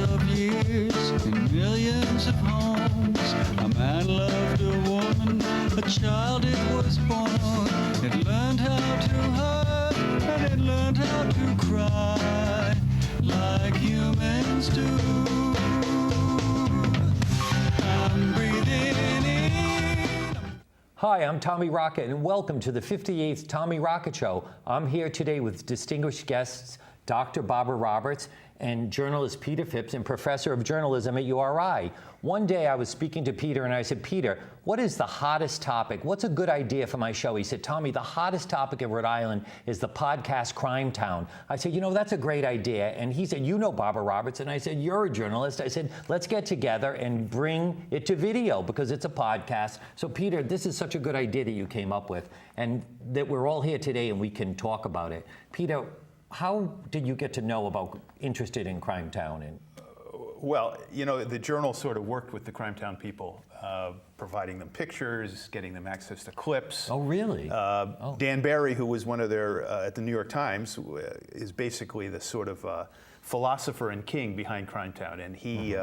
of years in millions of homes. A man loved a woman, a child it was born. It learned how to hurt and it learned how to cry like humans do. I'm breathing in. Hi, I'm Tommy Rocket, and welcome to the 58th Tommy Rocket Show. I'm here today with distinguished guests, Dr. Barbara Roberts and journalist Peter Phipps, and professor of journalism at URI. One day I was speaking to Peter and I said, Peter, what is the hottest topic? What's a good idea for my show? He said, Tommy, the hottest topic in Rhode Island is the podcast Crime Town. I said, you know, that's a great idea. And he said, you know Barbara Roberts. And I said, you're a journalist. I said, let's get together and bring it to video because it's a podcast. So Peter, this is such a good idea that you came up with and that we're all here today and we can talk about it. Peter, how did you get to know about interested in Crime Town? Well, you know, the Journal sort of worked with the Crime Town people, providing them pictures, getting them access to clips. Oh, really? Dan Barry, who was one of their, at the New York Times, is basically the sort of philosopher and king behind Crime Town. And he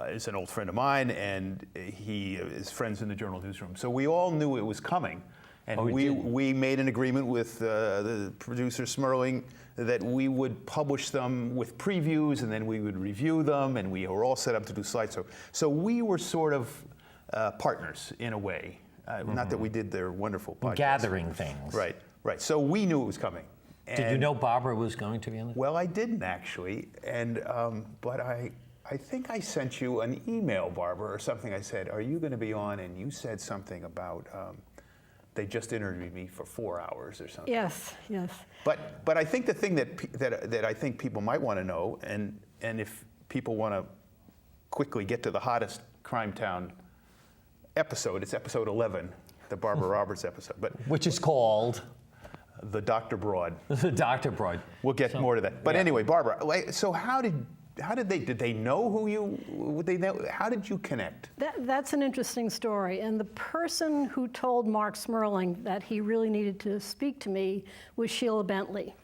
is an old friend of mine, and he is friends in the Journal newsroom. So we all knew it was coming. And we made an agreement with the producer Smerling that we would publish them with previews and then we would review them, and we were all set up to do slideshow. So we were sort of partners in a way. Not that we did their wonderful podcast. Gathering things. Right. So we knew it was coming. Did you know Barbara was going to be on this? Well, I didn't actually, and but I think I sent you an email, Barbara, or something. I said, are you going to be on? And you said something about they just interviewed me for 4 hours or something. Yes. But I think the thing that I think people might want to know, and if people want to quickly get to the hottest Crime Town episode, it's episode 11, the Barbara Roberts episode, but which is called the Dr. Broad. The Dr. Broad. We'll get more to that. But anyway, Barbara, so how did they know who you, how did you connect? That's an interesting story. And the person who told Mark Smerling that he really needed to speak to me was Sheila Bentley.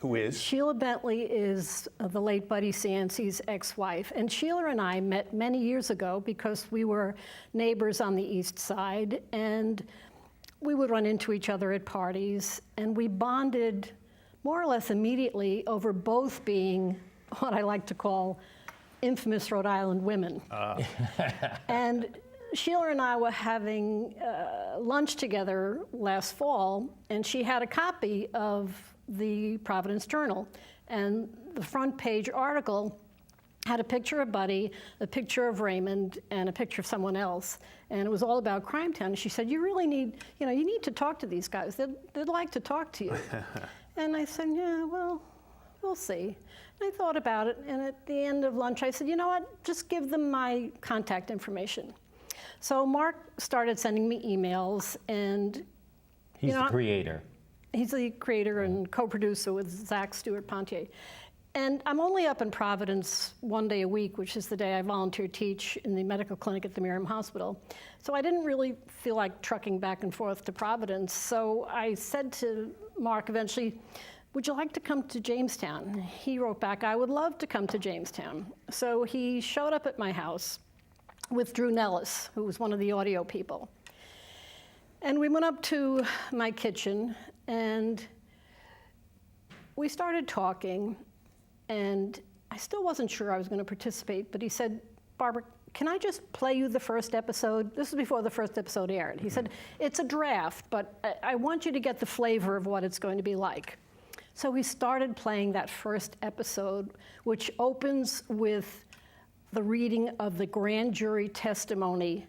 Who is? Sheila Bentley is the late Buddy Cianci's ex-wife. And Sheila and I met many years ago because we were neighbors on the East Side. And we would run into each other at parties. And we bonded more or less immediately over both being what I like to call infamous Rhode Island women. And Sheila and I were having lunch together last fall, and she had a copy of the Providence Journal. And the front page article had a picture of Buddy, a picture of Raymond, and a picture of someone else. And it was all about Crime Town. And she said, you really need, you need to talk to these guys. They'd like to talk to you. And I said, yeah, well, we'll see. And I thought about it, and at the end of lunch, I said, you know what, just give them my contact information. So Mark started sending me emails, and he's the creator. He's the creator and co-producer with Zach Stewart Pontier. And I'm only up in Providence one day a week, which is the day I volunteer teach in the medical clinic at the Miriam Hospital. So I didn't really feel like trucking back and forth to Providence. So I said to Mark eventually, would you like to come to Jamestown? He wrote back, I would love to come to Jamestown. So he showed up at my house with Drew Nellis, who was one of the audio people. And we went up to my kitchen, and we started talking, and I still wasn't sure I was going to participate, but he said, Barbara, can I just play you the first episode? This is before the first episode aired. He said, it's a draft, but I want you to get the flavor of what it's going to be like. So we started playing that first episode, which opens with the reading of the grand jury testimony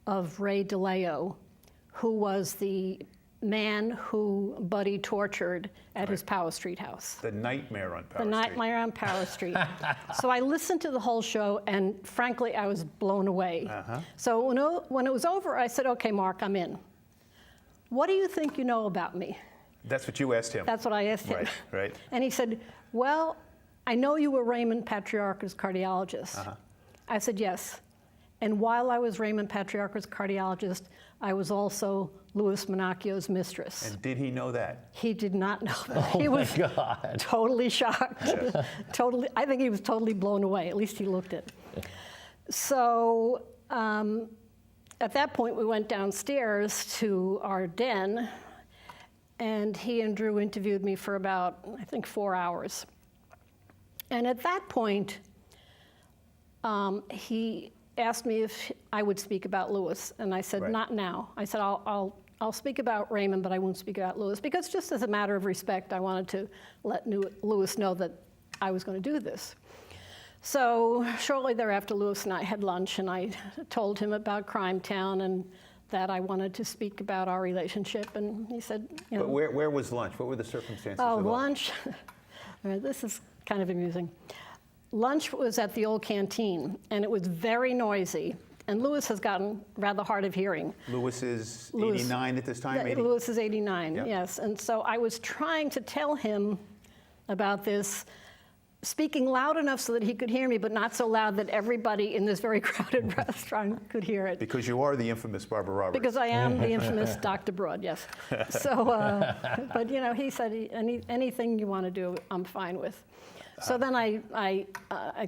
of Ray DeLeo, who was the man who Buddy tortured at his Power Street house. The Nightmare on Power Street. The Nightmare on Power Street. So I listened to the whole show, and frankly, I was blown away. So when it was over, I said, okay, Mark, I'm in. What do you think you know about me? That's what you asked him. That's what I asked him. Right. And he said, well, I know you were Raymond Patriarch's cardiologist. I said, yes. And while I was Raymond Patriarca's cardiologist, I was also Louis Minacchio's mistress. And did he know that? He did not know that. Oh He my was God. totally shocked. Totally, I think he was totally blown away. At least he looked it. So at that point, we went downstairs to our den, and he and Drew interviewed me for about, I think, 4 hours. And at that point, he asked me if I would speak about Louis, and I said, Right. not now. I said, I'll speak about Raymond, but I won't speak about Louis, because just as a matter of respect, I wanted to let Louis know that I was going to do this. So shortly thereafter, Louis and I had lunch, and I told him about Crime Town and that I wanted to speak about our relationship, and he said, you know. But where was lunch? What were the circumstances Oh, of lunch. All right, this is kind of amusing. Lunch was at the old canteen, and it was very noisy. And Louis has gotten rather hard of hearing. Louis is Louis- 89 at this time, 80? Louis is 89, Yep. yes. And so I was trying to tell him about this, speaking loud enough so that he could hear me, but not so loud that everybody in this very crowded restaurant could hear it. Because you are the infamous Barbara Roberts. Because I am the infamous Dr. Broad, yes. So, but you know, he said, anything you want to do, I'm fine with. So then I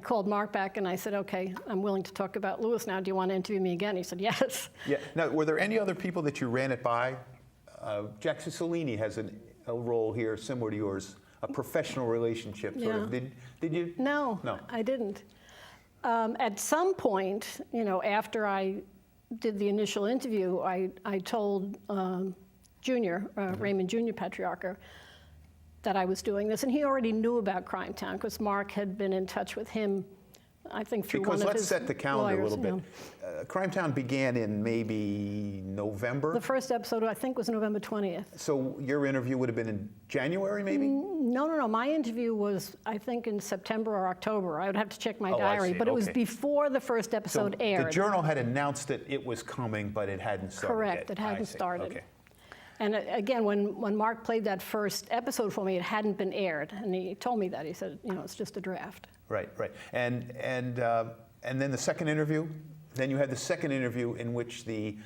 called Mark back and I said, okay, I'm willing to talk about Louis now. Do you want to interview me again? He said, yes. Yeah. Now, were there any other people that you ran it by? Jack Cicilline has a role here similar to yours, a professional relationship sort of. Yeah. Did you? No, No. I didn't. At some point, you know, after I did the initial interview, I told Raymond Jr. Patriarca, that I was doing this, and he already knew about Crime Town because Mark had been in touch with him, I think, through Because one of let's his set the calendar lawyers, a little you bit. know. Crime Town began in maybe November. The first episode, I think, was November 20th. So your interview would have been in January, maybe? No. My interview was, I think, in September or October. I would have to check my Oh, I diary, see. but it was Okay. before the first So episode the aired. Journal had announced that it was coming, but it hadn't started Correct, yet. it hadn't I see. started. Okay. And again, when Mark played that first episode for me, it hadn't been aired, and he told me that. He said, you know, it's just a draft. Right. And then the second interview. Then you had the second interview in which the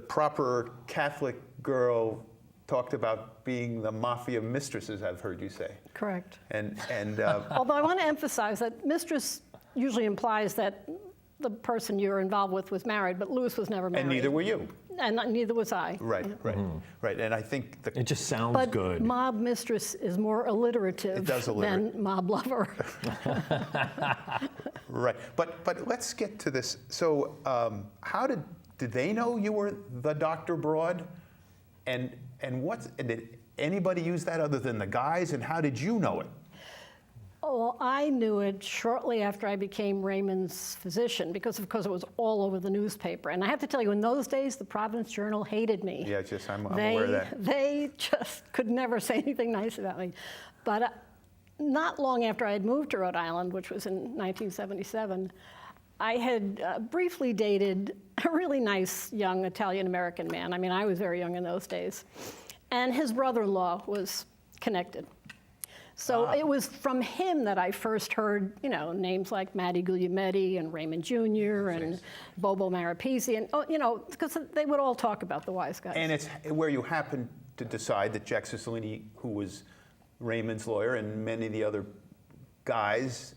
proper Catholic girl talked about being the mafia mistresses. I've heard you say. Correct. And Although I want to emphasize that mistress usually implies that the person you're involved with was married, but Louis was never married. and neither were you. And neither was I. Right. And I think It just sounds But good. mob mistress is more alliterative It does alliterate. than mob lover. Right. But let's get to this. So how did they know you were the Dr. Broad? And did anybody use that other than the guys? And how did you know it? Well, I knew it shortly after I became Raymond's physician because, of course, it was all over the newspaper. And I have to tell you, in those days, the Providence Journal hated me. Yeah, I'm aware of that. They just could never say anything nice about me. But not long after I had moved to Rhode Island, which was in 1977, I had briefly dated a really nice young Italian-American man. I mean, I was very young in those days. And his brother-in-law was connected. So it was from him that I first heard, you know, names like Matty Guglielmetti and Raymond Jr. and Bobo Maripisi, and you know, because they would all talk about the wise guys. And it's where you happened to decide that Jack Cicilline, who was Raymond's lawyer, and many of the other guys,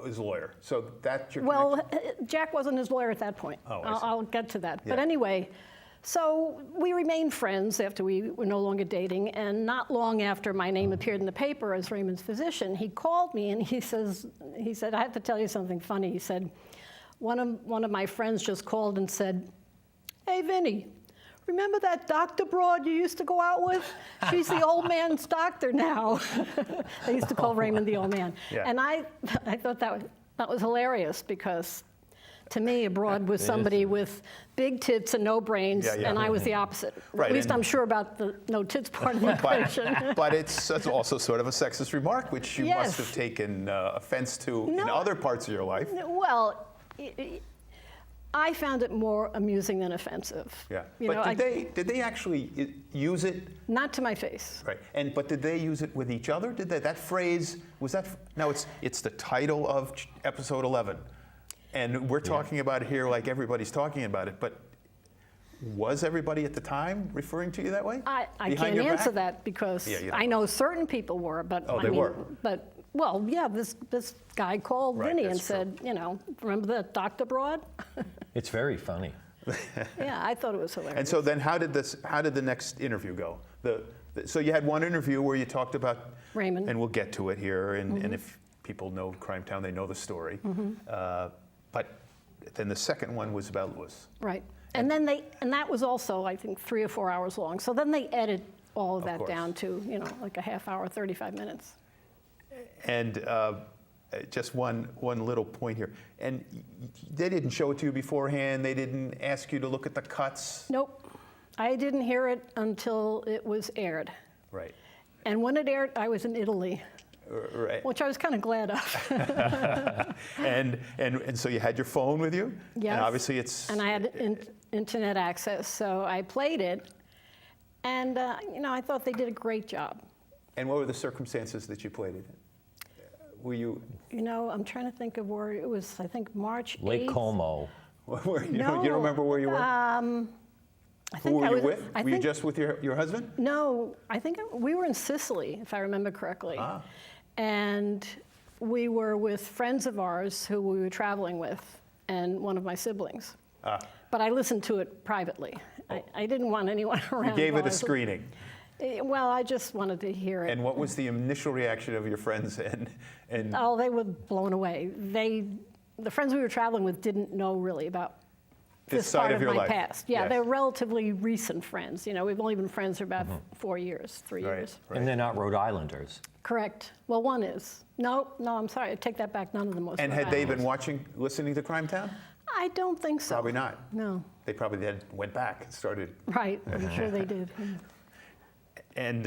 was a lawyer. So that's your connection? Jack wasn't his lawyer at that point. Oh, I see. I'll get to that. But Yeah. anyway, so we remained friends after we were no longer dating, and not long after my name appeared in the paper as Raymond's physician, he called me and he said, I have to tell you something funny. He said, one of my friends just called and said, hey, Vinny, remember that Dr. Broad you used to go out with? She's the old man's doctor now. They used to call Raymond the old man. Yeah. And I thought that was hilarious because to me, a Broad was somebody with big tits and no brains, Yeah. and I was the opposite. Right, At least and- I'm sure about the no tits part of the equation. But it's also sort of a sexist remark, which you Yes. must have taken offense to in No. other parts of your life. Well, I found it more amusing than offensive. Yeah. You But know, did they actually use it? not to my face. Right. But did they use it with each other? Did they? That phrase was that? No, it's the title of episode 11. And we're talking about it here like everybody's talking about it, but was everybody at the time referring to you that way? I Behind can't your answer back? that because Yeah, you don't I know certain people were, but Oh, I they mean, were. but well, yeah, this guy called Right, Vinny and that's true. said, you know, remember that Dr. Broad? It's very funny. Yeah, I thought it was hilarious. And so then how did the next interview go? So you had one interview where you talked about Raymond. and we'll get to it here, and if people know Crime Town, they know the story. But then the second one was about Lewis. Right. And then that was also, I think, 3 or 4 hours long. So then they edit all of that course. down to, you know, like a half hour, 35 minutes. And just one little point here. And they didn't show it to you beforehand. They didn't ask you to look at the cuts. Nope. I didn't hear it until it was aired. Right. And when it aired, I was in Italy, Right. which I was kind of glad of. And so you had your phone with you. Yes. And obviously it's. And I had internet access, so I played it. And, you know, I thought they did a great job. And what were the circumstances that you played it in? Were you? You know, I'm trying to think of where it was, I think March 8th. Lake Como. You don't remember where you were? I Who think were I you was, with? I Were you think- just with your husband? No, I think we were in Sicily, if I remember correctly. Ah. And we were with friends of ours who we were traveling with and one of my siblings. Ah. But I listened to it privately. I didn't want anyone around. You gave while it I a was- screening. Well, I just wanted to hear it. And what was the initial reaction of your friends and Oh, they were blown away. The friends we were traveling with didn't know really about This this side part of of your my life. past. Yeah, Yes. they're relatively recent friends. You know, we've only been friends for about 4 years, 3 Right, years. right. And they're not Rhode Islanders. Correct. Well, one is. No, I'm sorry. I take that back. None of them was. And Rhode had they Islanders. been listening to Crime Town? I don't think so. Probably not. No. They probably then went back and started. Right. I'm sure they did. And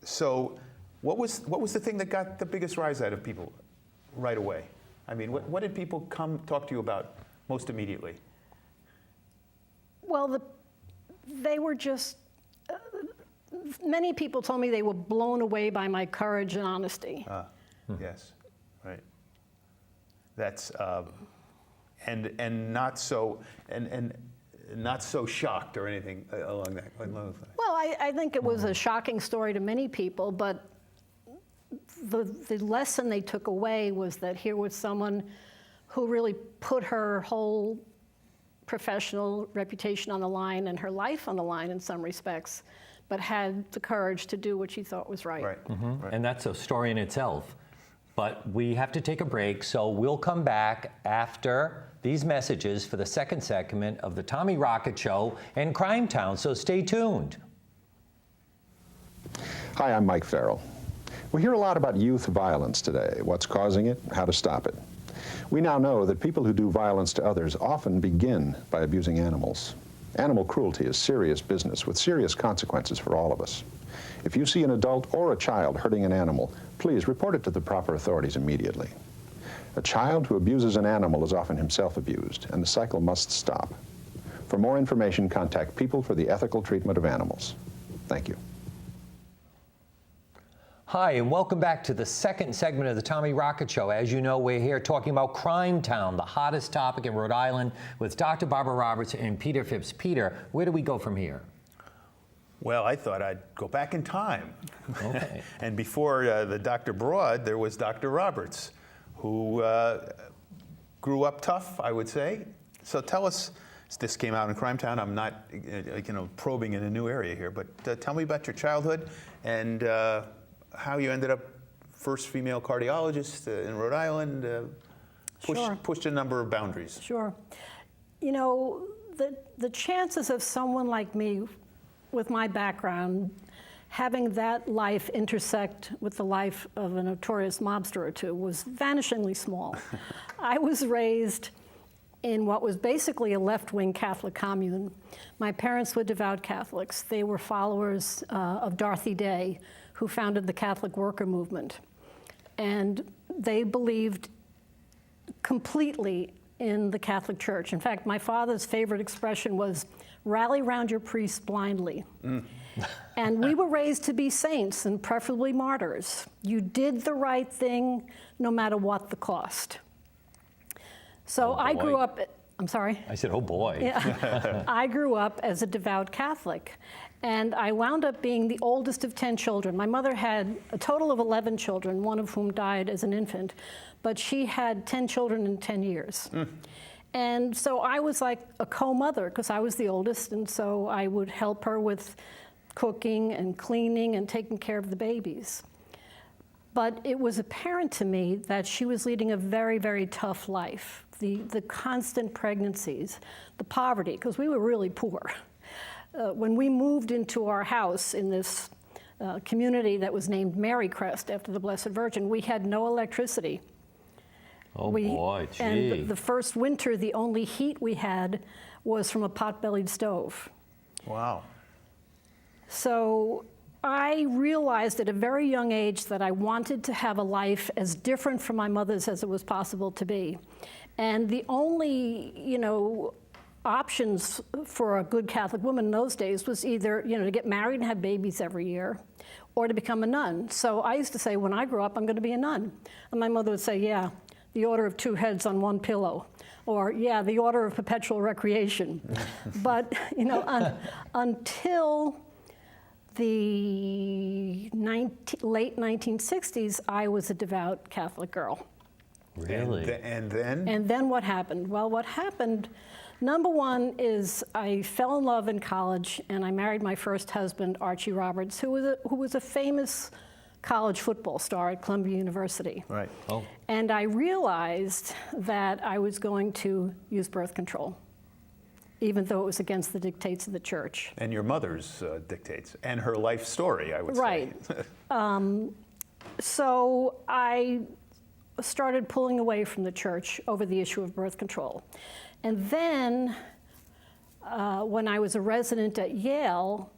so, what was the thing that got the biggest rise out of people right away? I mean, what did people come talk to you about most immediately? Well, they were just. Many people told me they were blown away by my courage and honesty. Yes, right. That's and not so and not so shocked or anything along that line. Well, I think it was a shocking story to many people, but the lesson they took away was that here was someone who really put her whole professional reputation on the line and her life on the line in some respects, but had the courage to do what she thought was right. Right. Right. And that's a story in itself. But we have to take a break, so we'll come back after these messages for the second segment of the Tommy Rocket Show and Crime Town, so stay tuned. Hi, I'm Mike Farrell. We hear a lot about youth violence today, what's causing it, how to stop it. We now know that people who do violence to others often begin by abusing animals. Animal cruelty is serious business with serious consequences for all of us. If you see an adult or a child hurting an animal, please report it to the proper authorities immediately. A child who abuses an animal is often himself abused, and the cycle must stop. For more information, contact People for the Ethical Treatment of Animals. Thank you. Hi, and welcome back to the second segment of the Tommy Rocket Show. As you know, we're here talking about Crime Town, the hottest topic in Rhode Island, with Dr. Barbara Roberts and Peter Phipps. Peter, where do we go from here? Well, I thought I'd go back in time. Okay. And before the Dr. Broad, there was Dr. Roberts, who grew up tough, I would say. So tell us, this came out in Crime Town. I'm not probing in a new area here, but tell me about your childhood and how you ended up first female cardiologist in Rhode Island, Sure. pushed a number of boundaries. Sure. You know, the chances of someone like me with my background having that life intersect with the life of a notorious mobster or two was vanishingly small. I was raised in what was basically a left-wing Catholic commune. My parents were devout Catholics. They were followers of Dorothy Day, who founded the Catholic worker movement. And they believed completely in the Catholic Church. In fact, my father's favorite expression was, rally round your priest blindly. And we were raised to be saints and preferably martyrs. You did the right thing no matter what the cost. So Oh, I grew boy. up, I'm sorry? I said, oh boy. Yeah. I grew up as a devout Catholic, and I wound up being the oldest of 10 children. My mother had a total of 11 children, one of whom died as an infant, but she had 10 children in 10 years. And so I was like a co-mother because I was the oldest, and so I would help her with cooking and cleaning and taking care of the babies. But it was apparent to me that she was leading a very, very tough life. The constant pregnancies, the poverty, because we were really poor. When we moved into our house in this community that was named Marycrest after the Blessed Virgin, we had no electricity. Oh boy, gee. And the first winter, the only heat we had was from a pot-bellied stove. Wow. So I realized at a very young age that I wanted to have a life as different from my mother's as it was possible to be. And the only, options for a good Catholic woman in those days was either, to get married and have babies every year or to become a nun. So I used to say, when I grow up, I'm going to be a nun. And my mother would say, yeah, the order of 2 heads on 1 pillow. Or, yeah, the order of perpetual recreation. But, until the late 1960s, I was a devout Catholic girl. Really? And then? And then what happened? Well, what happened, number one is I fell in love in college, and I married my first husband, Archie Roberts, who was a famous college football star at Columbia University. Right. Oh. And I realized that I was going to use birth control, even though it was against the dictates of the church. And your mother's dictates, and her life story, I would Right. say. So I started pulling away from the church over the issue of birth control. And then when I was a resident at Yale,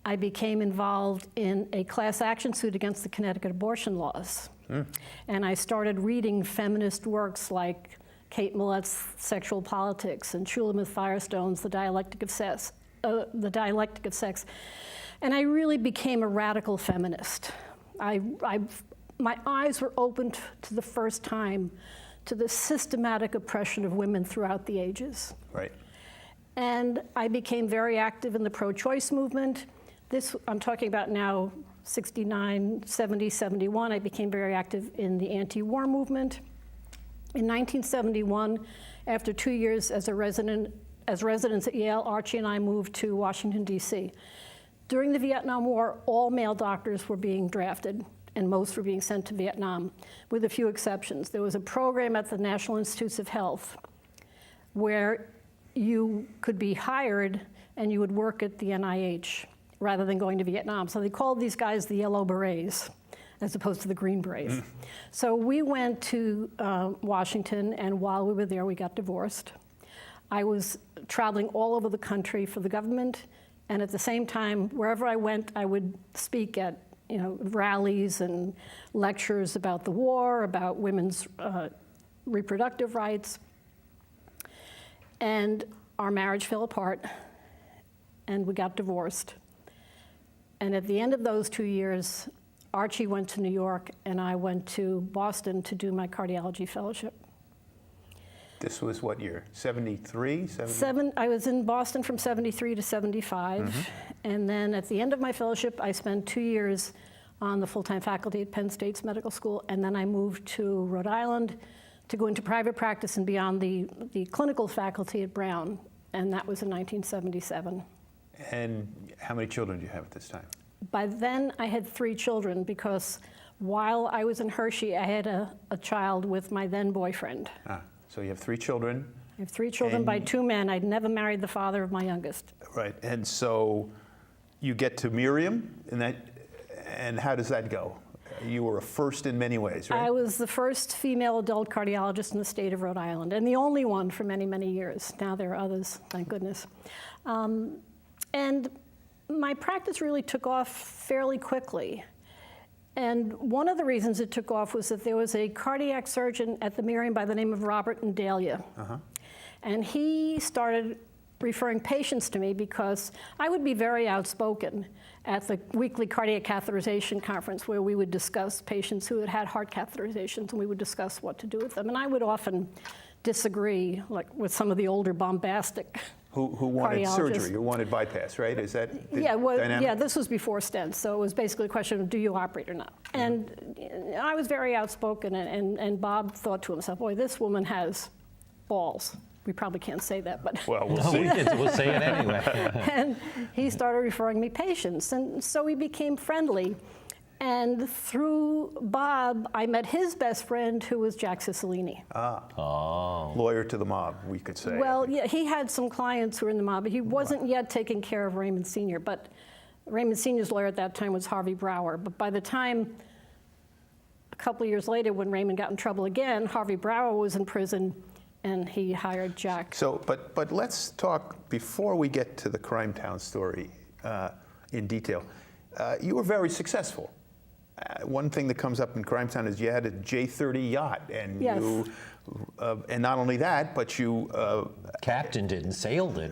I became involved in a class action suit against the Connecticut abortion laws. And I started reading feminist works like Kate Millett's Sexual Politics and Shulamith Firestone's The Dialectic of Sex. And I really became a radical feminist. My eyes were opened to the first time to the systematic oppression of women throughout the ages. Right. And I became very active in the pro-choice movement. This, I'm talking about now, 69, 70, 71. I became very active in the anti-war movement. In 1971, after 2 years as residents at Yale, Archie and I moved to Washington, D.C. During the Vietnam War, all male doctors were being drafted, and most were being sent to Vietnam, with a few exceptions. There was a program at the National Institutes of Health where you could be hired and you would work at the NIH rather than going to Vietnam. So they called these guys the Yellow Berets, as opposed to the Green Berets. So we went to Washington, and while we were there, we got divorced. I was traveling all over the country for the government, and at the same time, wherever I went, I would speak at rallies and lectures about the war, about women's reproductive rights. And our marriage fell apart, and we got divorced. And at the end of those 2 years, Archie went to New York, and I went to Boston to do my cardiology fellowship. This was what year? 73? I was in Boston from 73 to 75. And then at the end of my fellowship, I spent 2 years on the full-time faculty at Penn State's medical school. And then I moved to Rhode Island to go into private practice and be on the clinical faculty at Brown. And that was in 1977. And how many children do you have at this time? By then, I had 3 children because while I was in Hershey, I had a child with my then boyfriend. So you have 3 children. I have 3 children by 2 men. I'd never married the father of my youngest. Right. And so you get to Miriam, and how does that go? You were a first in many ways, right? I was the first female adult cardiologist in the state of Rhode Island, and the only one for many, many years. Now there are others, thank goodness. And my practice really took off fairly quickly. And one of the reasons it took off was that there was a cardiac surgeon at the Miriam by the name of Robert Ndelia. And he started referring patients to me because I would be very outspoken at the weekly cardiac catheterization conference where we would discuss patients who had had heart catheterizations, and we would discuss what to do with them. And I would often disagree, like with some of the older bombastic Who wanted cardiologists. surgery, who wanted bypass, right? Is that the Yeah, well, dynamic? yeah, this was before stents, so it was basically a question of do you operate or not. And I was very outspoken, and Bob thought to himself, boy, this woman has balls. We probably can't say that, but Well, we'll No, see. we'll say it anyway. and he started referring me patients, and so we became friendly. And through Bob, I met his best friend, who was Jack Cicilline. Lawyer to the mob, we could say. Well, yeah, he had some clients who were in the mob, but he wasn't yet taking care of Raymond Sr. But Raymond Sr.'s lawyer at that time was Harvey Brower. But by the time, a couple of years later, when Raymond got in trouble again, Harvey Brower was in prison, and he hired Jack. So, but let's talk, before we get to the Crime Town story in detail, you were very successful. One thing that comes up in Crime Town is you had a J-30 yacht, and Yes. you, and not only that, but you, Captained it and sailed it.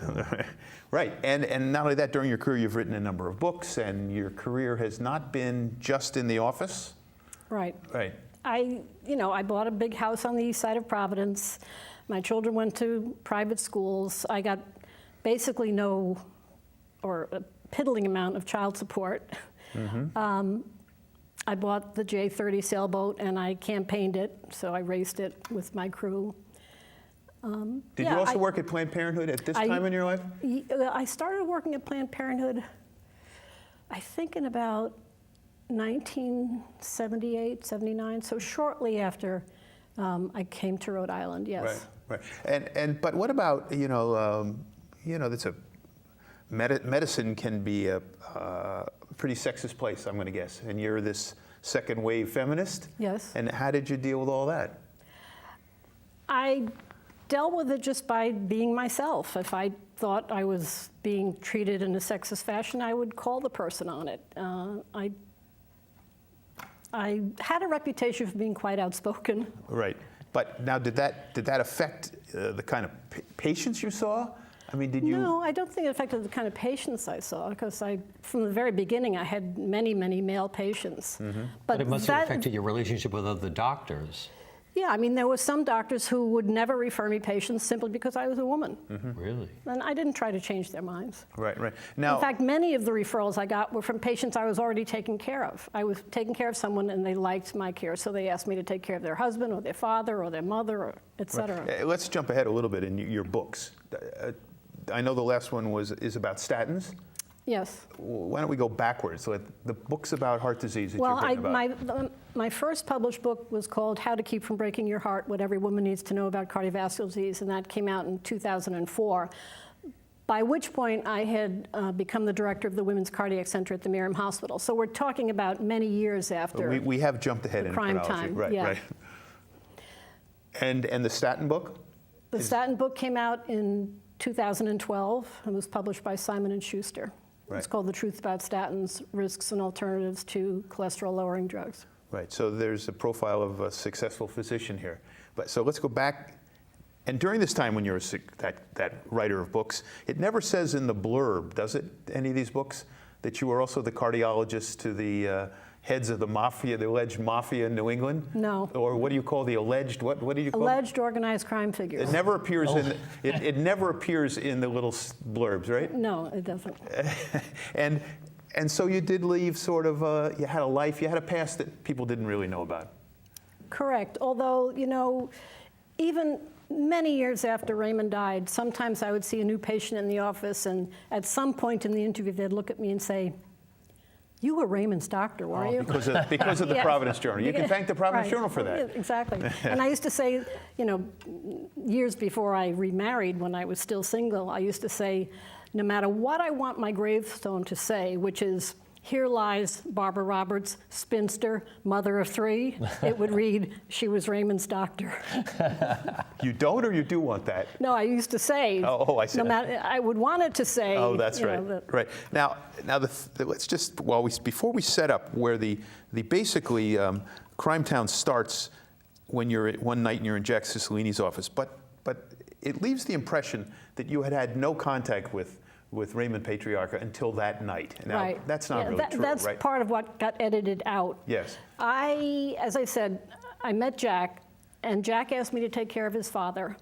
right, and not only that, during your career you've written a number of books, and your career has not been just in the office. Right. Right. I bought a big house on the east side of Providence. My children went to private schools. I got basically no, or a piddling amount of child support. I bought the J-30 sailboat and I campaigned it, so I raced it with my crew. Did you also work at Planned Parenthood at this time in your life? I started working at Planned Parenthood, I think in about 1978, 79, so shortly after I came to Rhode Island, yes. Right. But what about that's a medicine can be a pretty sexist place, I'm going to guess, and you're this second wave feminist. Yes. And how did you deal with all that? I dealt with it just by being myself. If I thought I was being treated in a sexist fashion, I would call the person on it. I had a reputation for being quite outspoken. Right. But now, did that affect the kind of patients you saw? I mean, did you? No, I don't think it affected the kind of patients I saw, because from the very beginning, I had many, many male patients. But it must have affected your relationship with other doctors. Yeah, I mean, there were some doctors who would never refer me patients simply because I was a woman. Really? And I didn't try to change their minds. Right. Now, In fact, many of the referrals I got were from patients I was already taking care of. I was taking care of someone and they liked my care, so they asked me to take care of their husband or their father or their mother, or et cetera. let's jump ahead a little bit in your books. I know the last one is about statins. Yes. Why don't we go backwards? So the books about heart disease that Well, you've written about. my first published book was called How to Keep from Breaking Your Heart, What Every Woman Needs to Know About Cardiovascular Disease, and that came out in 2004, by which point I had become the director of the Women's Cardiac Center at the Miriam Hospital. So we're talking about many years after. We have jumped ahead in prime chronology. time, Right, yeah. right. And the statin book? The statin book came out in 2012 and was published by Simon & Schuster. Right. It's called The Truth About Statins, Risks and Alternatives to Cholesterol-Lowering Drugs. Right, so there's a profile of a successful physician here. But so let's go back. And during this time when you're that writer of books, it never says in the blurb, does it, any of these books, that you were also the cardiologist to the heads of the mafia, the alleged mafia in New England? No. Or what do you call the alleged, what do you call it? Alleged organized crime figures. It never appears it never appears in the little blurbs, right? No, it doesn't. And so you did leave sort of, you had a life, you had a past that people didn't really know about. Correct. Although, even many years after Raymond died, sometimes I would see a new patient in the office, and at some point in the interview, they'd look at me and say, "You were Raymond's doctor, weren't you?" Because of the Yes. Providence Journal. You can thank the Providence Right. Journal for that. Yeah, exactly. And I used to say, years before I remarried, when I was still single, I used to say, no matter what I want my gravestone to say, which is, "Here lies Barbara Roberts, spinster, mother of 3," it would read, "She was Raymond's doctor." You don't, or you do want that? No, I used to say. Oh, I see. No matter, I would want it to say. Oh, that's right. that- Right. Now let's just before we set up where the basically Crime Town starts when you're one night and you're in Jack Cicilline's office, but it leaves the impression that you had no contact with Raymond Patriarca until that night. Now, Right. that's not Yeah, really true, That's right? part of what got edited out. Yes. As I said, I met Jack, And Jack asked me to take care of his father.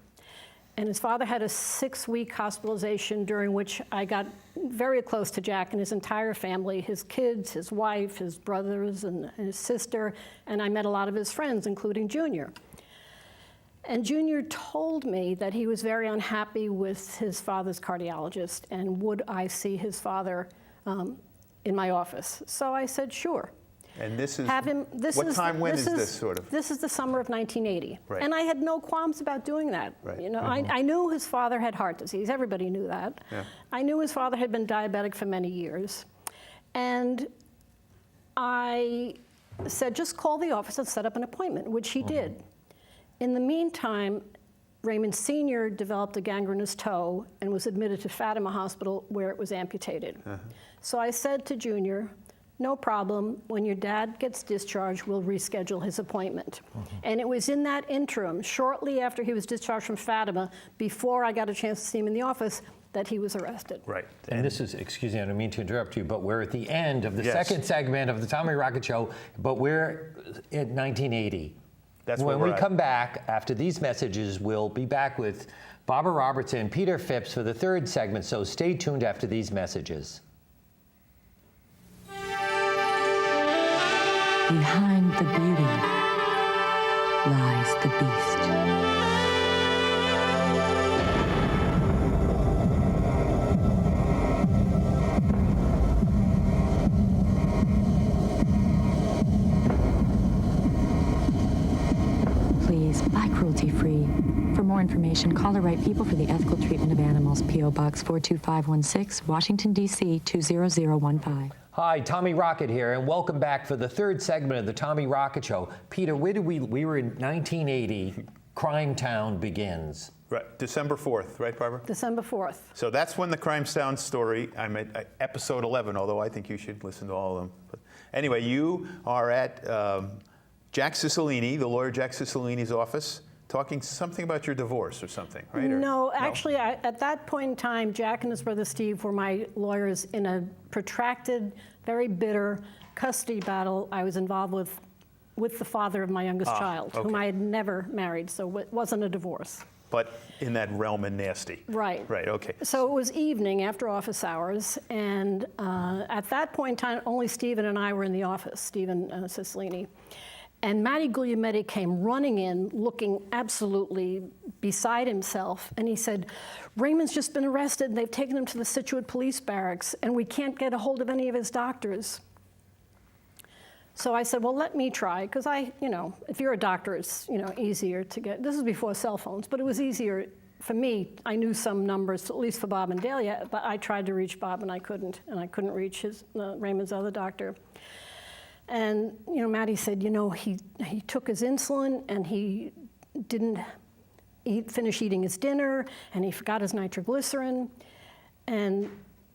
And his father had a 6-week hospitalization during which I got very close to Jack and his entire family, his kids, his wife, his brothers, and his sister, and I met a lot of his friends, including Junior. And Junior told me that he was very unhappy with his father's cardiologist, and would I see his father in my office? So I said, sure. And this is, When is this sort of? This is the summer of 1980. Right. And I had no qualms about doing that. Right. You know, I knew his father had heart disease. Everybody knew that. Yeah. I knew his father had been diabetic for many years. And I said, just call the office and set up an appointment, which he did. In the meantime, Raymond Sr. developed a gangrenous toe and was admitted to Fatima Hospital, where it was amputated. So I said to Junior, no problem. When your dad gets discharged, we'll reschedule his appointment. And it was in that interim, shortly after he was discharged from Fatima, before I got a chance to see him in the office, that he was arrested. Right. And this is, excuse me, I don't mean to interrupt you, but we're at the end of the Yes. second segment of the Tommy Rocket Show, but we're in 1980. That's where when we're we at. come back, after these messages, we'll be back with Barbara Roberts and Peter Phipps for the third segment, so stay tuned after these messages. Behind the beauty lies the beast. Please buy cruelty-free. For more information, call the right people for the ethical treatment of animals. P.O. Box 42516, Washington, D.C. 20015. Hi, Tommy Rocket here, and welcome back for the third segment of the Tommy Rocket Show. Peter, where did we were in 1980, Crime Town begins. Right. December 4th, right, Barbara? December 4th. So that's when the Crime Town story, I'm at episode 11, although I think you should listen to all of them. But anyway, you are at Jack Cicilline, the lawyer Jack Cicilline's office, talking something about your divorce or something, right? No, actually, at that point in time, Jack and his brother Steve were my lawyers in a protracted, very bitter custody battle I was involved with the father of my youngest child, whom I had never married, so it wasn't a divorce. But in that realm and nasty. Right. Right, okay. So it was evening after office hours, and at that point in time, only Stephen and I were in the office, Stephen Cicilline. And Matty Guglielmetti came running in, looking absolutely beside himself, and he said, Raymond's just been arrested, and they've taken him to the Scituate Police Barracks, and we can't get a hold of any of his doctors. So I said, well, let me try, because if you're a doctor, it's, easier to get, this is before cell phones, but it was easier for me. I knew some numbers, at least for Bob and Dahlia, but I tried to reach Bob, and I couldn't reach Raymond's other doctor. And, Matty said, he took his insulin and he didn't finish eating his dinner and he forgot his nitroglycerin. And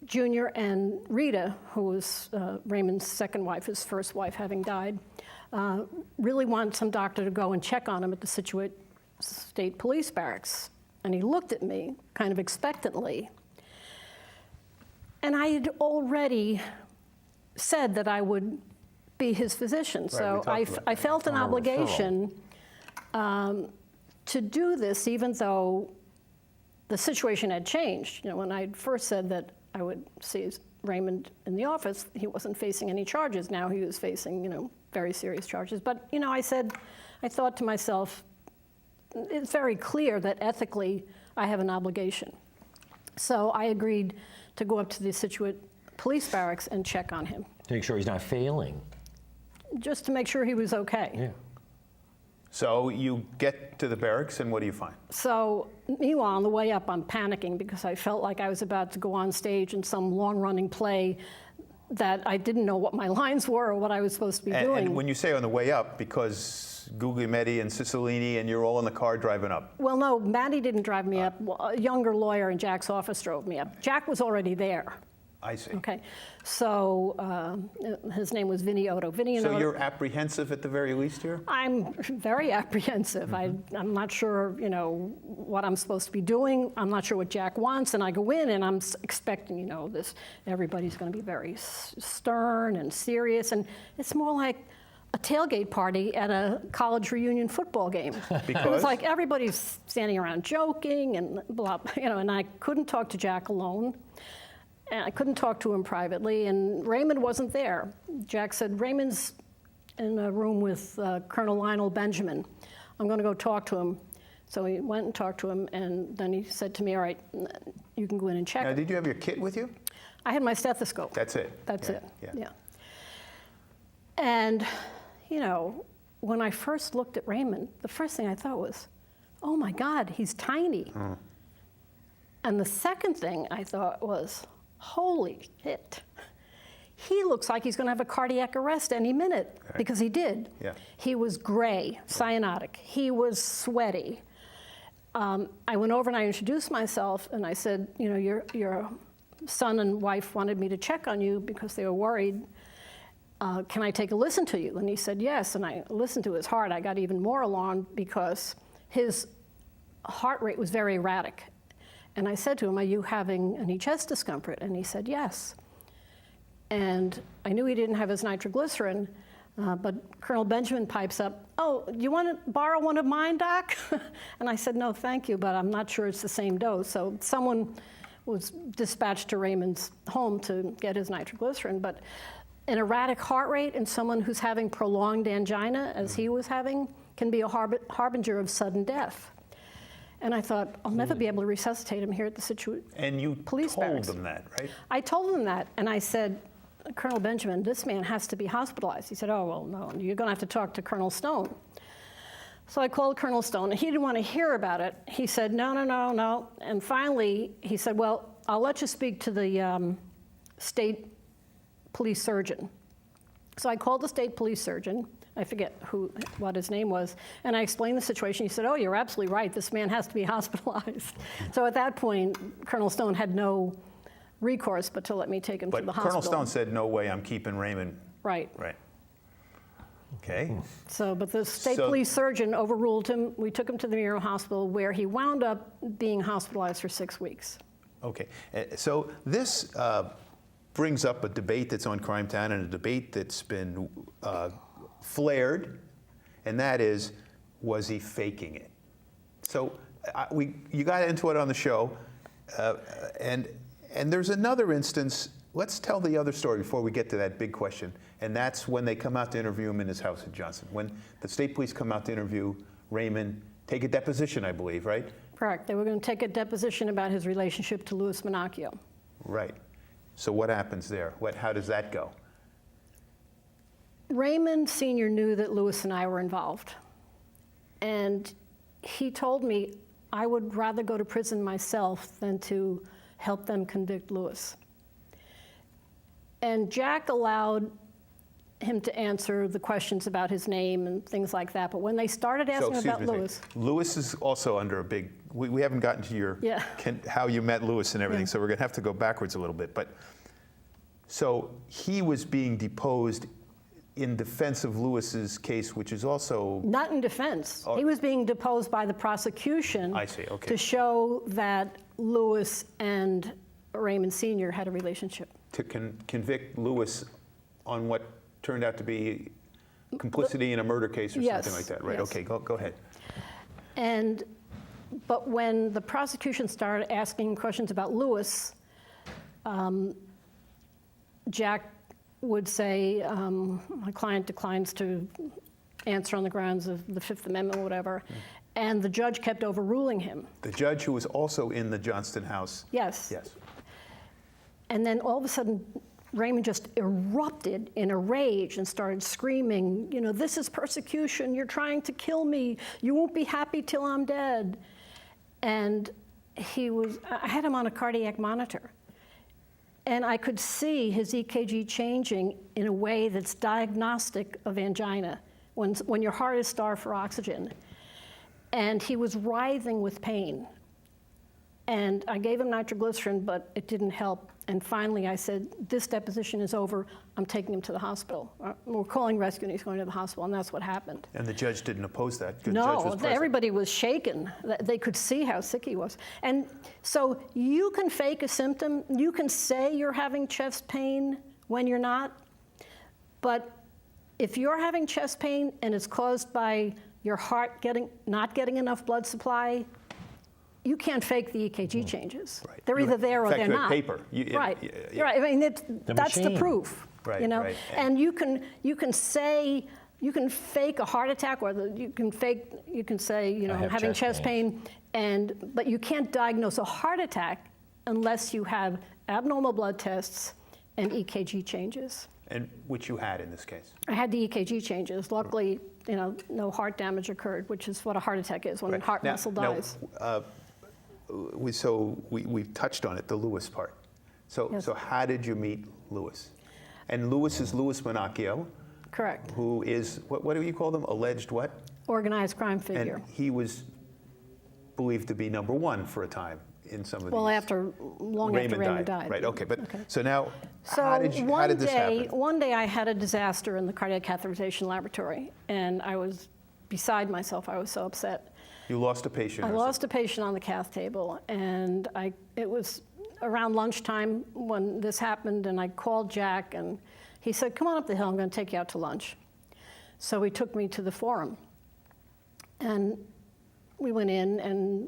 Junior and Rita, who was Raymond's second wife, his first wife having died, really wanted some doctor to go and check on him at the Scituate State Police Barracks. And he looked at me kind of expectantly. And I had already said that I would be his physician. So I felt an obligation to do this, even though the situation had changed. When I first said that I would see Raymond in the office, he wasn't facing any charges. Now he was facing, very serious charges. But, I thought to myself, it's very clear that ethically I have an obligation. So I agreed to go up to the Scituate Police Barracks and check on him. To make sure he's not failing. Just to make sure he was okay. Yeah. So you get to the barracks, and what do you find? So meanwhile, on the way up, I'm panicking because I felt like I was about to go on stage in some long-running play that I didn't know what my lines were or what I was supposed to be doing. And when you say on the way up, because Guglielmetti and Cicilline and you're all in the car driving up. Well, no, Matty didn't drive me up. A younger lawyer in Jack's office drove me up. Jack was already there. I see. Okay, so his name was Vinny Otto. So you're apprehensive at the very least here? I'm very apprehensive. Mm-hmm. I'm not sure, what I'm supposed to be doing. I'm not sure what Jack wants, and I go in and I'm expecting, everybody's going to be very stern and serious, and it's more like a tailgate party at a college reunion football game. It Because? was like everybody's standing around joking and blah, and I couldn't talk to Jack alone. And I couldn't talk to him privately, and Raymond wasn't there. Jack said, Raymond's in a room with Colonel Lionel Benjamin. I'm going to go talk to him. So he went and talked to him, and then he said to me, all right, you can go in and check Now, him. did you have your kit with you? I had my stethoscope. That's it. That's Yeah, it, yeah. yeah. And, you know, when I first looked at Raymond, the first thing I thought was, oh my God, he's tiny. And the second thing I thought was, holy shit. He looks like he's going to have a cardiac arrest any minute, because he did. Yeah. He was gray, cyanotic. He was sweaty. I went over and I introduced myself, and I said, you know, your son and wife wanted me to check on you because they were worried. Can I take a listen to you? And he said yes, and I listened to his heart. I got even more alarmed because his heart rate was very erratic. And I said to him, are you having any chest discomfort? And he said yes. And I knew he didn't have his nitroglycerin, but Colonel Benjamin pipes up, oh, you want to borrow one of mine, Doc? And I said, no, thank you, but I'm not sure it's the same dose. So someone was dispatched to Raymond's home to get his nitroglycerin. But an erratic heart rate in someone who's having prolonged angina, as he was having, can be a harbinger of sudden death. And I thought, I'll never be able to resuscitate him here at the And you police told barracks. them that, right? I told him that, and I said, Colonel Benjamin, this man has to be hospitalized. He said, oh, well, no, you're going to have to talk to Colonel Stone. So I called Colonel Stone, and he didn't want to hear about it. He said, no. And finally, he said, well, I'll let you speak to the state police surgeon. So I called the state police surgeon. I forget what his name was, and I explained the situation. He said, oh, you're absolutely right. This man has to be hospitalized. So at that point, Colonel Stone had no recourse but to let me take him to the But hospital. Colonel Stone said, no way, I'm keeping Raymond. Right. Right. Okay. So, but the state So- police surgeon overruled him. We took him to the Miro Hospital, where he wound up being hospitalized for 6 weeks. Okay. So this brings up a debate that's on Crime Town and a debate that's been flared, and that is, was he faking it? So you got into it on the show, and there's another instance. Let's tell the other story before we get to that big question, and that's when they come out to interview him in his house in Johnson. When the state police come out to interview Raymond, take a deposition, I believe, right? Correct. They were going to take a deposition about his relationship to Louis Minacchio. Right. So what happens there? How does that go? Raymond Sr. knew that Louis and I were involved. And he told me I would rather go to prison myself than to help them convict Louis. And Jack allowed him to answer the questions about his name and things like that. But when they started asking about Louis, Louis is also under a big. We haven't gotten to your how you met Louis and everything, so we're going to have to go backwards a little bit. But so he was being deposed in defense of Louis's case, which is also not in defense. He was being deposed by the prosecution. I see. Okay. To show that Louis and Raymond Sr. had a relationship. to convict Louis on what turned out to be complicity in a murder case or something like that, right? Yes. Okay, go ahead. But when the prosecution started asking questions about Louis, Jack would say, my client declines to answer on the grounds of the Fifth Amendment or whatever, and the judge kept overruling him. The judge who was also in the Johnston house. Yes. Yes. And then all of a sudden, Raymond just erupted in a rage and started screaming, you know, this is persecution, you're trying to kill me, you won't be happy till I'm dead. And I had him on a cardiac monitor. And I could see his EKG changing in a way that's diagnostic of angina, when your heart is starved for oxygen. And he was writhing with pain. And I gave him nitroglycerin, but it didn't help. And finally I said, this deposition is over, I'm taking him to the hospital. We're calling rescue and he's going to the hospital, and that's what happened. And the judge didn't oppose that? The judge No, was present. everybody was shaken. They could see how sick he was. And so you can fake a symptom, you can say you're having chest pain when you're not, but if you're having chest pain and it's caused by your heart not getting enough blood supply, you can't fake the EKG changes. Right. They're either there or In fact, they're you had not. paper. Right. Yeah. Right. I mean, that's the machine. proof. Right, You know, right. and you can fake a heart attack, or you can say, you know, I I'm have having chest chest pain, but you can't diagnose a heart attack unless you have abnormal blood tests and EKG changes. And which you had in this case. I had the EKG changes. Luckily, you know, no heart damage occurred, which is what a heart attack is when Right. heart Now- muscle now, dies. We've touched on it, the Lewis part. Yes. So how did you meet Lewis? And Lewis is Louis Manacchio, Correct. who is, what do you call them? Alleged what? Organized crime figure. And he was believed to be number one for a time in some of Well, these. long after Raymond died. Right, okay. But so now, So how did this happen? One day I had a disaster in the cardiac catheterization laboratory, and I was beside myself. I was so upset. You lost a patient. I or lost a patient on the cath table, and it was around lunchtime when this happened, and I called Jack, and he said, "Come on up the hill, I'm going to take you out to lunch." So he took me to the forum, and we went in, and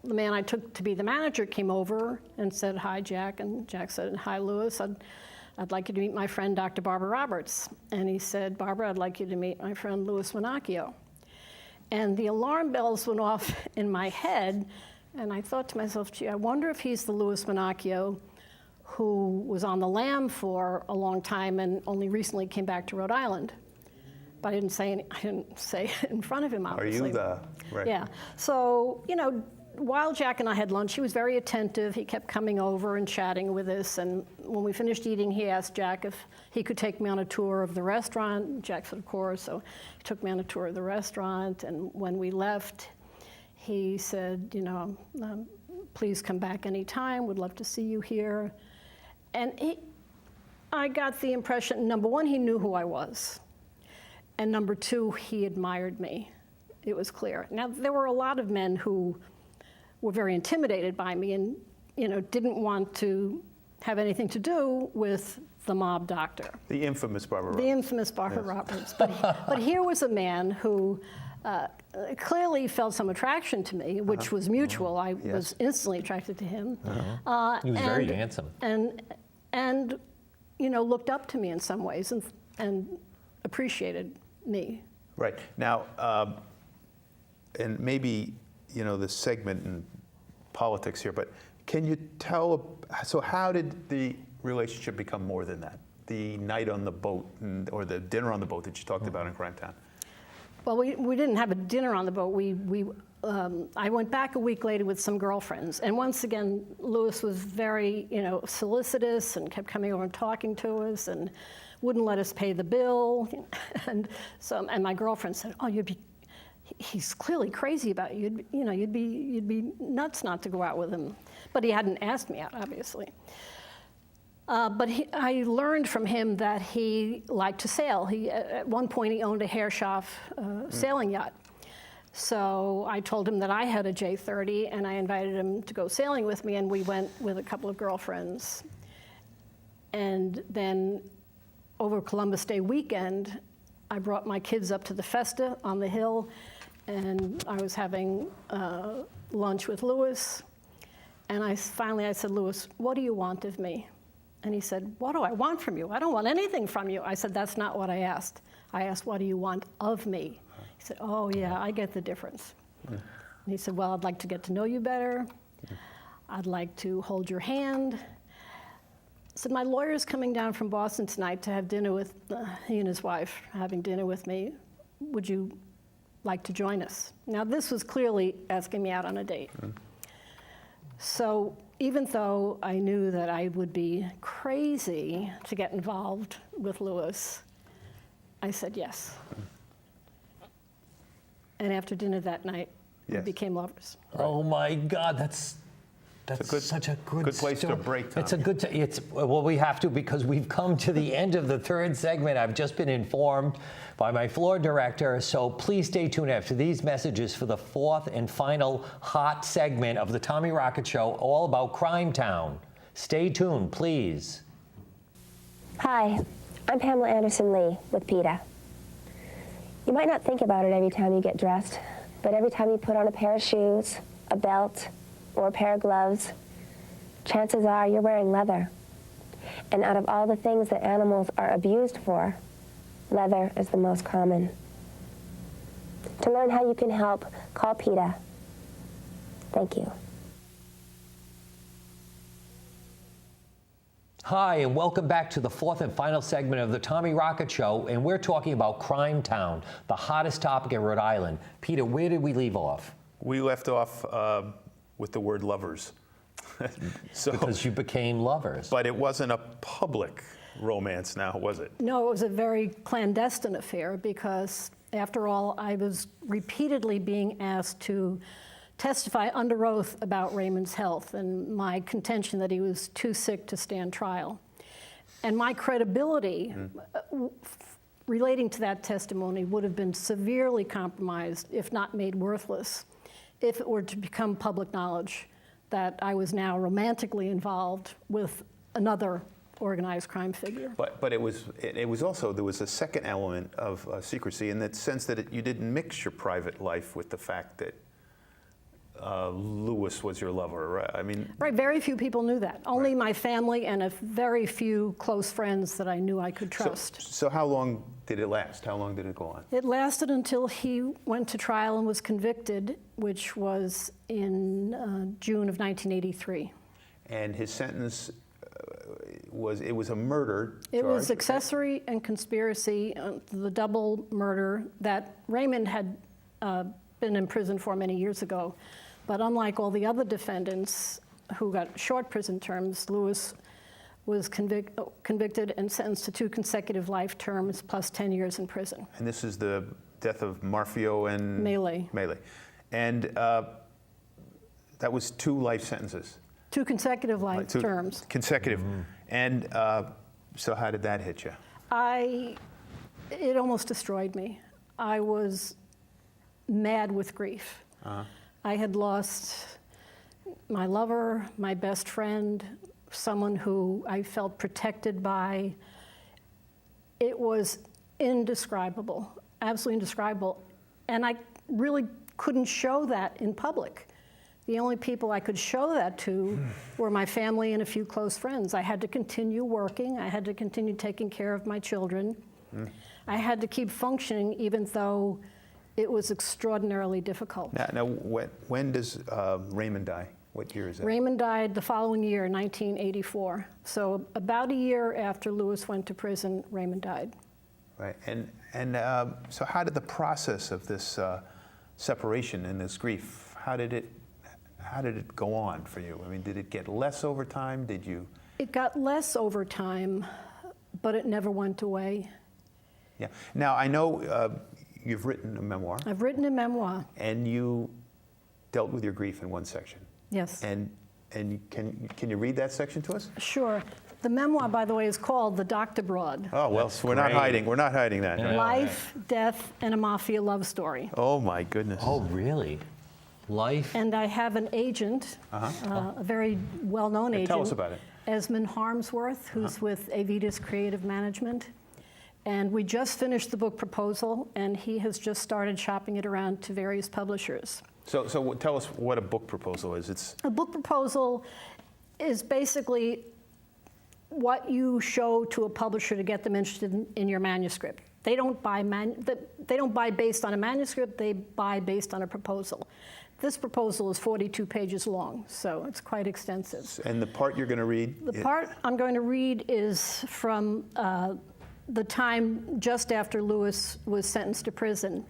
the man I took to be the manager came over and said, "Hi, Jack," and Jack said, "Hi, Lewis. I'd like you to meet my friend, Dr. Barbara Roberts." And he said, "Barbara, I'd like you to meet my friend, Louis Manacchio." And the alarm bells went off in my head, and I thought to myself, gee, I wonder if he's the Louis Manacchio who was on the lam for a long time and only recently came back to Rhode Island. But I didn't say it in front of him, Are obviously. you the, right? Yeah. So, you know, while Jack and I had lunch, he was very attentive. He kept coming over and chatting with us. And when we finished eating, he asked Jack if he could take me on a tour of the restaurant. Jack said, of course. So he took me on a tour of the restaurant. And when we left, he said, you know, please come back anytime. Would love to see you here. And I got the impression, number one, he knew who I was. And number two, he admired me. It was clear. Now, there were a lot of men who were very intimidated by me and, you know, didn't want to have anything to do with the mob doctor. The infamous Barbara The Roberts. infamous Barbara Roberts. But here was a man who clearly felt some attraction to me, which was mutual. I was instantly attracted to him. He was very handsome. And you know, looked up to me in some ways and appreciated me. Right. Now, and maybe, you know, the segment in politics here, but can you tell, so how did the relationship become more than that? The night on the boat, or the dinner on the boat that you talked about in Crime Town? Well, we didn't have a dinner on the boat. I went back a week later with some girlfriends, and once again, Louis was very, you know, solicitous and kept coming over and talking to us, and wouldn't let us pay the bill, and my girlfriend said, "Oh, he's clearly crazy about you. You'd be nuts not to go out with him." But he hadn't asked me out, obviously. But I learned from him that he liked to sail. At one point, he owned a Herreshoff sailing yacht. So I told him that I had a J30, and I invited him to go sailing with me, and we went with a couple of girlfriends. And then over Columbus Day weekend, I brought my kids up to the Festa on the hill, and I was having lunch with Louis. And I said, "Louis, what do you want of me?" And he said, "What do I want from you? I don't want anything from you." I said, "That's not what I asked. I asked, what do you want of me?" He said, "Oh, yeah, I get the difference." And he said, "Well, I'd like to get to know you better. I'd like to hold your hand." I said, "My lawyer's coming down from Boston tonight to have dinner with, he and his wife having dinner with me. Would you like to join us?" Now, this was clearly asking me out on a date. So even though I knew that I would be crazy to get involved with Louis, I said yes. And after dinner that night, we Yes. became lovers. Oh my God, that's such a good place to story. break, Tom. It's a good. Well, we have to, because we've come to the end of the third segment. I've just been informed by my floor director. So please stay tuned after these messages for the fourth and final hot segment of the Tommy Rocket Show, all about Crime Town. Stay tuned, please. Hi, I'm Pamela Anderson Lee with PETA. You might not think about it every time you get dressed, but every time you put on a pair of shoes, a belt, or a pair of gloves, chances are you're wearing leather. And out of all the things that animals are abused for, leather is the most common. To learn how you can help, call PETA. Thank you. Hi, and welcome back to the fourth and final segment of the Tommy Rocket Show, and we're talking about Crime Town, the hottest topic in Rhode Island. Peter, where did we leave off? We left off with the word lovers. Because you became lovers. But it wasn't a public romance now, was it? No, it was a very clandestine affair because, after all, I was repeatedly being asked to testify under oath about Raymond's health and my contention that he was too sick to stand trial. And my credibility relating to that testimony would have been severely compromised, if not made worthless, if it were to become public knowledge that I was now romantically involved with another organized crime figure. But it was also, there was a second element of secrecy in the sense that you didn't mix your private life with the fact that Louis was your lover, right? I mean, right, very few people knew that. Only my family and a very few close friends that I knew I could trust. So how long did it last? How long did it go on? It lasted until he went to trial and was convicted, which was in June of 1983. And his sentence was a murder It charge, was accessory and conspiracy, the double murder that Raymond had been in prison for many years ago. But unlike all the other defendants who got short prison terms, Louis was convicted and sentenced to 2 consecutive life terms plus 10 years in prison. And this is the death of Marfio and Melee. And that was 2 life sentences. 2 consecutive life terms. Consecutive. And so how did that hit you? It almost destroyed me. I was mad with grief. I had lost my lover, my best friend, someone who I felt protected by. It was indescribable, absolutely indescribable. And I really couldn't show that in public. The only people I could show that to were my family and a few close friends. I had to continue working. I had to continue taking care of my children. I had to keep functioning even though it was extraordinarily difficult. Now when does Raymond die? What year is that? Raymond died the following year, 1984. So about a year after Louis went to prison, Raymond died. Right. And so how did the process of this separation and this grief, how did it go on for you? I mean, did it get less over time? Did you? It got less over time, but it never went away. Yeah. Now, I know you've written a memoir. I've written a memoir. And you dealt with your grief in one section. Yes. And can you read that section to us? Sure. The memoir, by the way, is called The Doctor Broad. Oh, well, so we're not hiding that. Yeah. Life, Death, and a Mafia Love Story. Oh, my goodness. Oh, really? Life? And I have an agent, a very well-known agent. Tell us about it. Esmond Harmsworth, who's with Avitas Creative Management. And we just finished the book proposal, and he has just started shopping it around to various publishers. So tell us what a book proposal is. A book proposal is basically what you show to a publisher to get them interested in your manuscript. They don't buy based on a manuscript, they buy based on a proposal. This proposal is 42 pages long, so it's quite extensive. And the part you're going to read? The part I'm going to read is from the time just after Louis was sentenced to prison.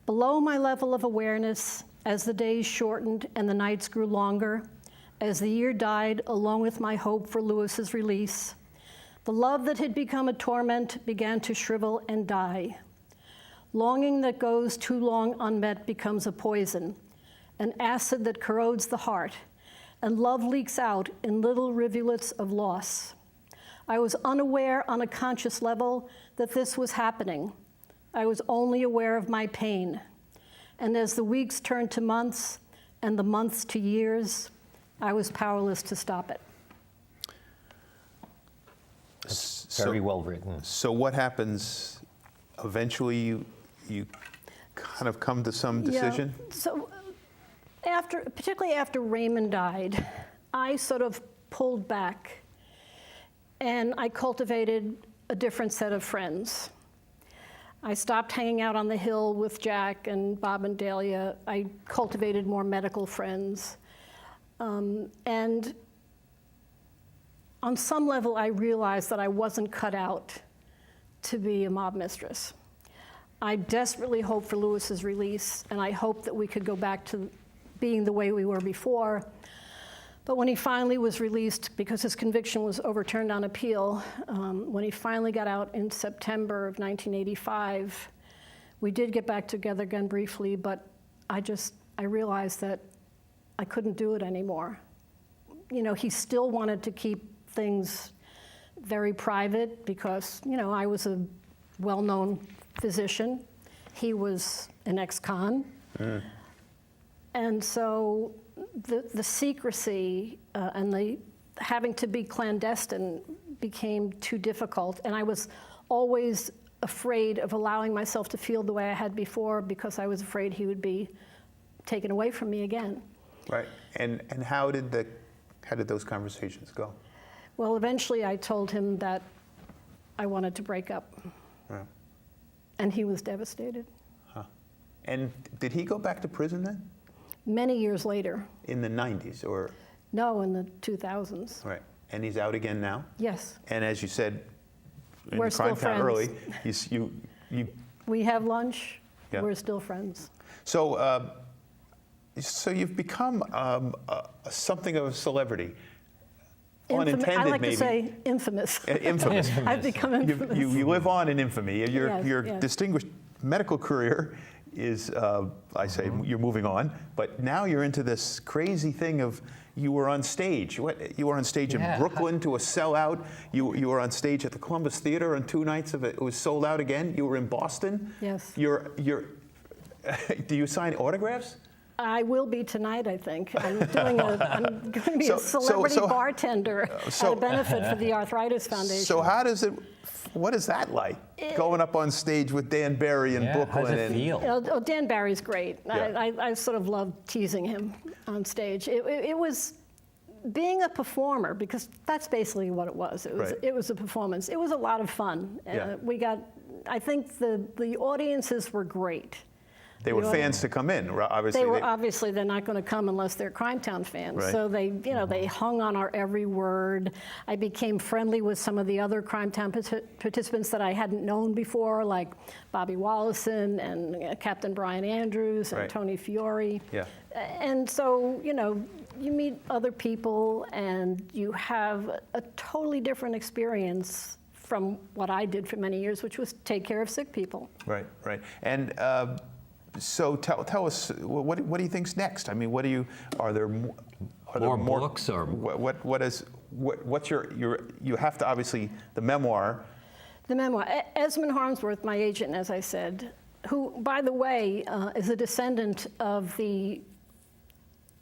Below my level of awareness, as the days shortened and the nights grew longer, as the year died along with my hope for Louis's release, the love that had become a torment began to shrivel and die. Longing that goes too long unmet becomes a poison, an acid that corrodes the heart, and love leaks out in little rivulets of loss. I was unaware on a conscious level that this was happening. I was only aware of my pain. And as the weeks turned to months and the months to years, I was powerless to stop it. Very well written. So what happens eventually you kind of come to some decision? Yeah. So particularly after Raymond died, I sort of pulled back and I cultivated a different set of friends. I stopped hanging out on the Hill with Jack and Bob and Dahlia. I cultivated more medical friends. And on some level, I realized that I wasn't cut out to be a mob mistress. I desperately hoped for Lewis's release, and I hoped that we could go back to being the way we were before. But when he finally was released, because his conviction was overturned on appeal, when he finally got out in September of 1985, we did get back together again briefly, but I realized that I couldn't do it anymore. You know, he still wanted to keep things very private because, you know, I was a well-known physician. He was an ex-con. And so the secrecy and the having to be clandestine became too difficult. And I was always afraid of allowing myself to feel the way I had before because I was afraid he would be taken away from me again. Right. And how did those conversations go? Well, eventually I told him that I wanted to break up. Yeah. And he was devastated. Huh. And did he go back to prison then? Many years later. In the 90s or? No, in the 2000s. Right. And he's out again now? Yes. And as you said, in We're still Crime Town friends. early, you We have lunch. Yeah. We're still friends. So, so you've become something of a celebrity. Unintended, I like maybe. to say infamous. Infamous. I've become infamous. You live on in infamy. Your Yes. distinguished medical career is, I say, you're moving on, but now you're into this crazy thing of you were on stage. You were on stage in Brooklyn to a sellout. You were on stage at the Columbus Theater on 2 nights of it. It was sold out again. You were in Boston. Yes. Do you sign autographs? I will be tonight, I think. I'm going to be a celebrity bartender at a benefit for the Arthritis Foundation. So what is that like, going up on stage with Dan Barry in Brooklyn? How does it feel? Dan Barry's great. Yeah. I sort of love teasing him on stage. It was being a performer, because that's basically what it was. It was a performance. It was a lot of fun. Yeah. I think the audiences were great. They were fans to come in, obviously. Obviously, they're not going to come unless they're Crime Town fans. Right. So they hung on our every word. I became friendly with some of the other Crime Town participants that I hadn't known before, like Bobby Wallison and Captain Brian Andrews and Tony Fiore. Yeah. And so, you meet other people and you have a totally different experience from what I did for many years, which was take care of sick people. Right. And so tell us, what do you think's next? I mean, are there more books or what's you have to, obviously, the memoir. The memoir. Esmond Harmsworth, my agent, as I said, who, by the way, is a descendant of the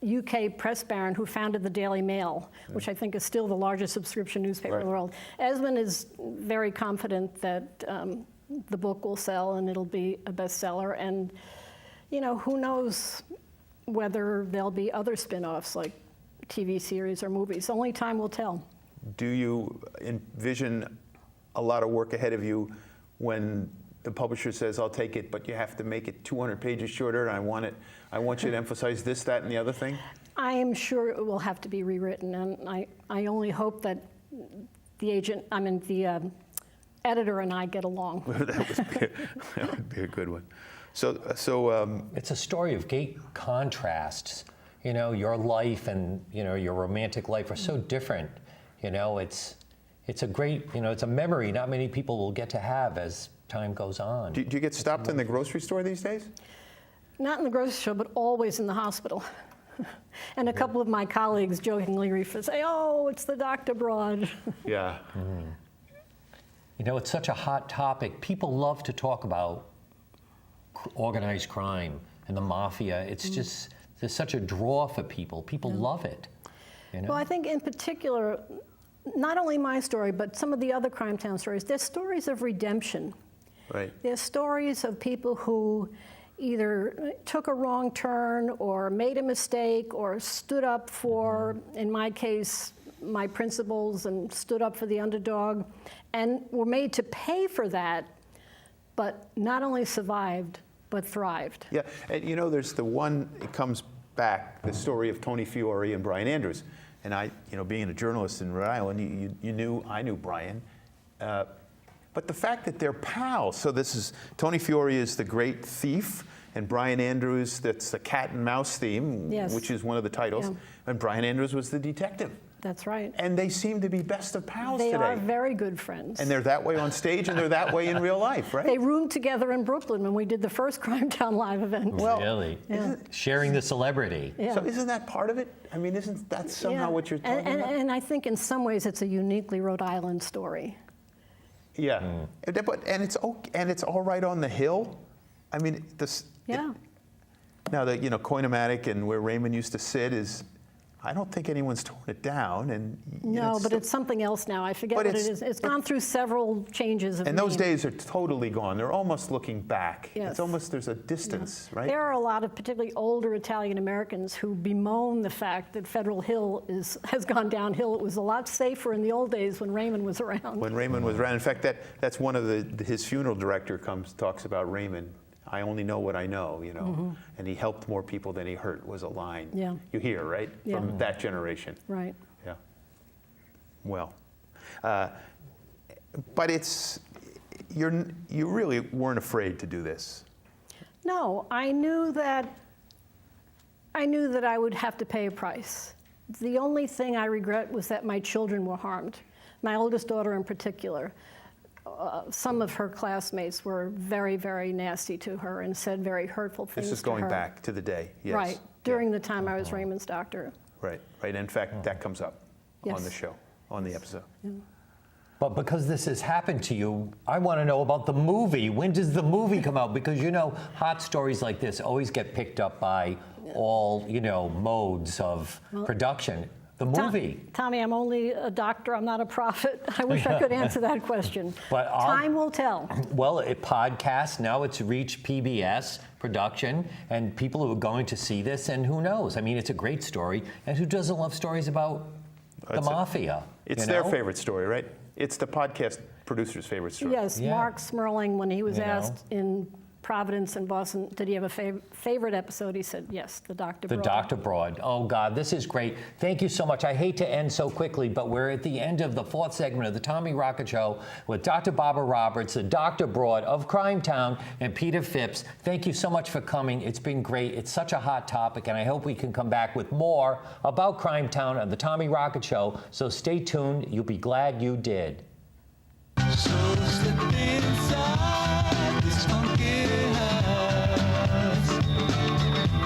UK press baron who founded the Daily Mail, which I think is still the largest subscription newspaper in the world. Esmond is very confident that the book will sell and it'll be a bestseller. And, who knows whether there'll be other spin-offs like TV series or movies. Only time will tell. Do you envision a lot of work ahead of you when the publisher says, I'll take it, but you have to make it 200 pages shorter, and I want you to emphasize this, that, and the other thing? I am sure it will have to be rewritten, and I only hope that the editor and I get along. That would be a good one. So it's a story of great contrasts. Your life and your romantic life are so different. It's a great, it's a memory not many people will get to have as time goes on. Do you get stopped in the grocery store these days? Not in the grocery store, but always in the hospital. And a couple of my colleagues jokingly say, "Oh, it's the Dr. Broad." Yeah. It's such a hot topic. People love to talk about organized crime and the mafia. It's just, there's such a draw for people. People love it. Well, I think in particular, not only my story, but some of the other Crime Town stories, they're stories of redemption. Right. They're stories of people who either took a wrong turn or made a mistake or stood up for, in my case, my principles and stood up for the underdog and were made to pay for that, but not only survived, but thrived. Yeah, and you know, there's the one, it comes back, the story of Tony Fiore and Brian Andrews. And I, you know, being a journalist in Rhode Island, I knew Brian. But the fact that they're pals, so this is, Tony Fiore is the great thief, and Brian Andrews, that's the cat and mouse theme, Yes. which is one of the titles, Yeah. and Brian Andrews was the detective. That's right. And they seem to be best of pals They today. are very good friends. And they're that way on stage, and they're that way in real life, right? They roomed together in Brooklyn when we did the first Crime Town live event. Really? Yeah. Sharing the celebrity. Yeah. So isn't that part of it? I mean, isn't that somehow Yeah. what you're talking about? And I think in some ways it's a uniquely Rhode Island story. Yeah, and it's all right on the hill. I mean, Yeah. Now the Coinomatic and where Raymond used to sit is, I don't think anyone's torn it down, and No, but it's something else now. I forget But what it it's- is. It's gone through several changes of and those name. days are totally gone. They're almost looking back. Yes. It's almost there's a distance, right? There are a lot of particularly older Italian Americans who bemoan the fact that Federal Hill has gone downhill. It was a lot safer in the old days when Raymond was around. When Raymond was around, in fact, that's one of his funeral director talks about Raymond. I only know what I know, and he helped more people than he hurt was a line. Yeah. You hear, right? Yeah. From that generation. Right. Yeah. Well, but you really weren't afraid to do this. No, I knew that I would have to pay a price. The only thing I regret was that my children were harmed. My oldest daughter in particular. Some of her classmates were very, very nasty to her and said very hurtful things to her. This is going back to the day, yes. Right, during the time I was Raymond's doctor. Right. In fact, that comes up on the Yes. show, on the episode. But because this has happened to you, I want to know about the movie. When does the movie come out? Because, hot stories like this always get picked up by all, modes of production. The movie. Tommy, I'm only a doctor. I'm not a prophet. I wish I could answer that question. But time will tell. Well, it podcasts, now it's reached PBS production, and people who are going to see this, and who knows? I mean, it's a great story, and who doesn't love stories about the mafia? It's their favorite story, right? It's the podcast producer's favorite story. Yes, Yeah. Mark Smerling, when he was You know? asked in Providence and Boston, did he have a favorite episode? He said, yes, the Dr. The Broad. Dr. Broad. Oh, God, this is great. Thank you so much. I hate to end so quickly, but we're at the end of the fourth segment of the Tommy Rocket Show with Dr. Barbara Roberts, the Dr. Broad of Crime Town, and Peter Phipps. Thank you so much for coming. It's been great. It's such a hot topic, and I hope we can come back with more about Crime Town on the Tommy Rocket Show. So stay tuned. You'll be glad you did. So slip inside this funky house.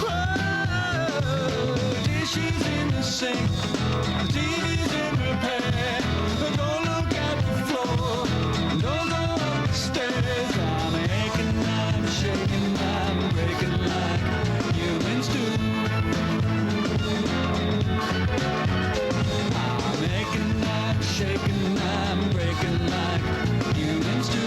Oh, dishes in the sink, the TV's in repair. But don't look at the floor, don't go up the stairs. I'm aching, I'm shaking, I'm breaking like humans do. I'm aching, I'm shaking, I'm breaking like humans do.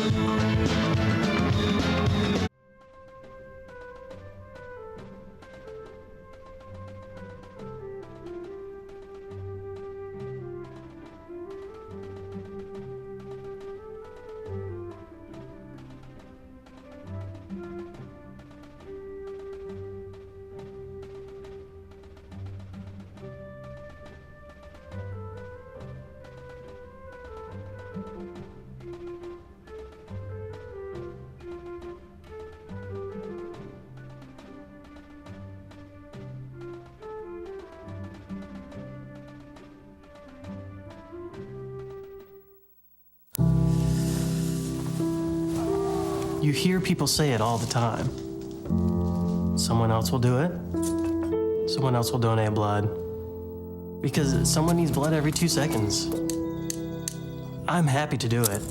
You hear people say it all the time. Someone else will do it. Someone else will donate blood. Because someone needs blood every 2 seconds. I'm happy to do it.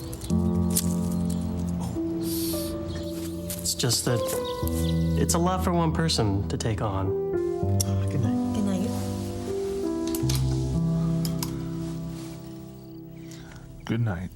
It's just that it's a lot for one person to take on. Good night. Good night. Good night.